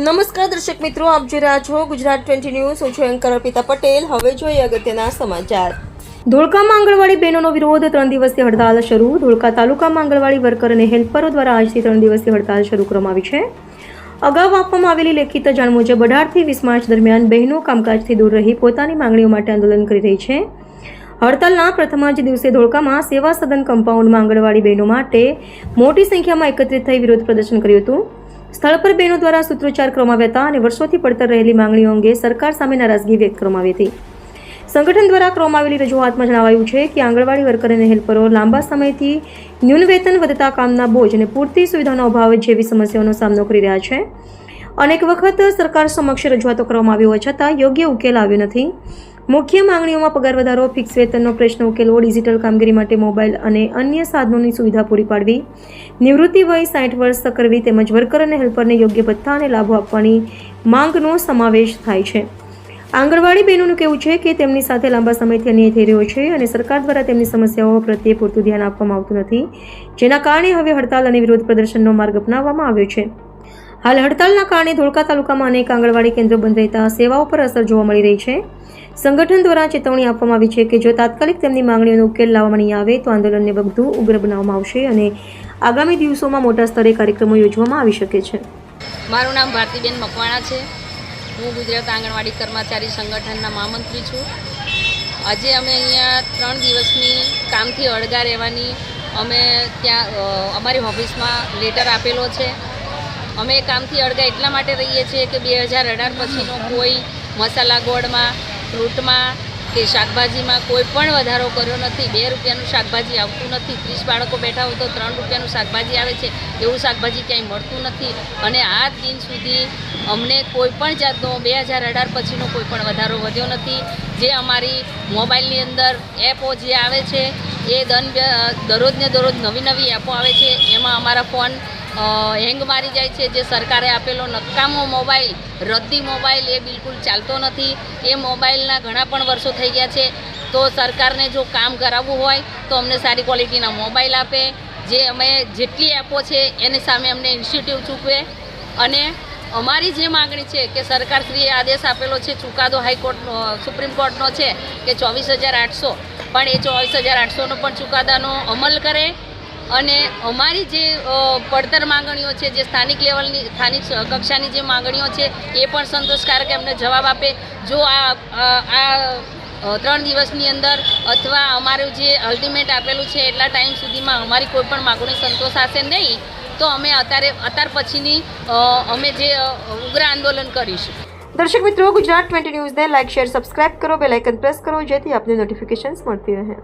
નમસ્કાર દર્શક મિત્રો, આપ જોઈ રહ્યા છો ગુજરાત 20 ન્યૂઝ. હું છું એન્કર અર્પિતા પટેલ. હવે જોઈએ અગત્યના સમાચાર. ધોળકામાં આંગણવાડી બહેનોનો વિરોધ. 3 દિવસીય હડતાલ શરૂ. ધોળકા તાલુકામાં આંગણવાડી વર્કર અને હેલ્પરો દ્વારા આજથી 3 દિવસીય હડતાલ શરૂ કરવામાં આવી છે. અગાઉ આપવામાં આવેલી લેખિત જાણ મુજબ 18 થી 20 માર્ચ દરમિયાન બહેનો કામકાજથી દૂર રહી પોતાની માંગણીઓ માટે આંદોલન કરી રહી છે. હડતાલના પ્રથમ જ દિવસે ધોળકામાં સેવા સદન કમ્પાઉન્ડમાં આંગણવાડી બહેનો માટે મોટી સંખ્યામાં એકત્રિત થઈ વિરોધ પ્રદર્શન કર્યું હતું. સ્થળ પર બહેનો દ્વારા સૂત્રોચ્ચાર કરવામાં આવ્યા હતા અને વર્ષોથી પડતર રહેલી માંગણીઓ અંગે સરકાર સામે નારાજગી વ્યક્ત કરવામાં આવી હતી. સંગઠન દ્વારા કરવામાં આવેલી રજૂઆતમાં જણાવાયું છે કે આંગણવાડી વર્કર અને હેલ્પરો લાંબા સમયથી ન્યૂન વેતન, વધતા કામના બોજ અને પૂરતી સુવિધાનો અભાવ જેવી સમસ્યાઓનો સામનો કરી રહ્યા છે. અનેક વખત સરકાર સમક્ષ રજૂઆતો કરવામાં આવી હોવા છતાં યોગ્ય ઉકેલ આવ્યો નથી. મુખ્ય માંગણીઓમાં પગાર વધારો, ફિક્સ વેતનનો પ્રશ્ન ઉકેલવો, ડિજિટલ કામગીરી માટે મોબાઈલ અને અન્ય સાધનોની સુવિધા પૂરી પાડવી, નિવૃત્તિ વય 60 વર્ષ કરવી તેમજ વર્કર અને હેલ્પરને યોગ્ય ભથ્થા અને લાભો આપવાની માંગનો સમાવેશ થાય છે. આંગણવાડી બહેનોનું કહેવું છે કે તેમની સાથે લાંબા સમયથી અન્યાય થઈ રહ્યો છે અને સરકાર દ્વારા તેમની સમસ્યાઓ પ્રત્યે પૂરતું ધ્યાન આપવામાં આવતું નથી, જેના કારણે હવે હડતાલ અને વિરોધ પ્રદર્શનનો માર્ગ અપનાવવામાં આવ્યો છે. હાલ હડતાલના કારણે ધોળકા તાલુકામાં અનેક આંગણવાડી કેન્દ્રો બંધ રહેતા સેવાઓ પર અસર જોવા મળી રહી છે. સંગઠન દ્વારા ચેતવણી આપવામાં આવી છે કે જો તાત્કાલિક તેમની માંગણીઓનો ઉકેલ લાવવામાં નહીં આવે તો આંદોલનને વધુ ઉગ્ર બનાવવામાં આવશે અને આગામી દિવસોમાં મોટા સ્તરે કાર્યક્રમો યોજવામાં આવી શકે છે. મારું નામ ભારતીબેન મકવાણા છે. હું ગુજરાત આંગણવાડી કર્મચારી સંગઠનના મહામંત્રી છું. આજે અમે અહીંયા 3 દિવસની કામથી અળગા રહેવાની અમે ત્યાં અમારી ઓફિસમાં લેટર આપેલો છે. અમે કામથી અળગા એટલા માટે રહીએ છીએ કે 2018 પછીનો કોઈ મસાલા ગોળમાં, ફ્રૂટમાં કે શાકભાજીમાં કોઈ પણ વધારો કર્યો નથી. 2 રૂપિયાનું શાકભાજી આવતું નથી. 30 બાળકો બેઠા હોય તો 3 રૂપિયાનું શાકભાજી આવે છે. એવું શાકભાજી ક્યાંય મળતું નથી અને આ દિન સુધી અમને કોઈ પણ જાતનો 2018 પછીનો કોઈ પણ વધારો વધ્યો નથી. જે અમારી મોબાઈલની અંદર એપો જે આવે છે એ દરરોજને દરરોજ નવી એપો આવે છે. એમાં અમારા ફોન હેંગ મારી જાય છે. જે સરકારે આપેલો નકામો મોબાઈલ, રદ્દી મોબાઈલ એ બિલકુલ ચાલતો નથી. એ મોબાઈલના ઘણા પણ વર્ષો થઈ ગયા છે. તો સરકારને જો કામ કરાવવું હોય તો અમને સારી ક્વોલિટીના મોબાઈલ આપે. જે અમે જેટલી એપો છે એની સામે અમને ઇન્સ્ટિટ્યૂટ ચૂકવે અને અમારી જે માગણી છે કે સરકારશ્રીએ આદેશ આપેલો છે, ચુકાદો હાઈકોર્ટનો, સુપ્રીમ કોર્ટનો છે કે 24,800, પણ એ 24,800નો પણ ચુકાદાનો અમલ કરે અને અમારી જે પડતર માંગણીઓ છે, જે સ્થાનિક કક્ષાની જે માંગણીઓ છે એ પણ સંતોષકારક એમને જવાબ આપે. જો આ 3 દિવસની અંદર અથવા અમારું જે અલ્ટિમેટ આપેલું છે એટલા ટાઈમ સુધીમાં અમારી કોઈ પણ માંગણી સંતોષાશે નહીં તો અમે અત્યાર પછીની અમે જે ઉગ્ર આંદોલન કરીશું. દર્શક મિત્રો, ગુજરાત 20 ન્યૂઝને લાઇક, શેર, સબસ્ક્રાઇબ કરો, બેલ આઇકન પ્રેસ કરો જેથી આપને નોટિફિકેશન્સ મળતી રહે.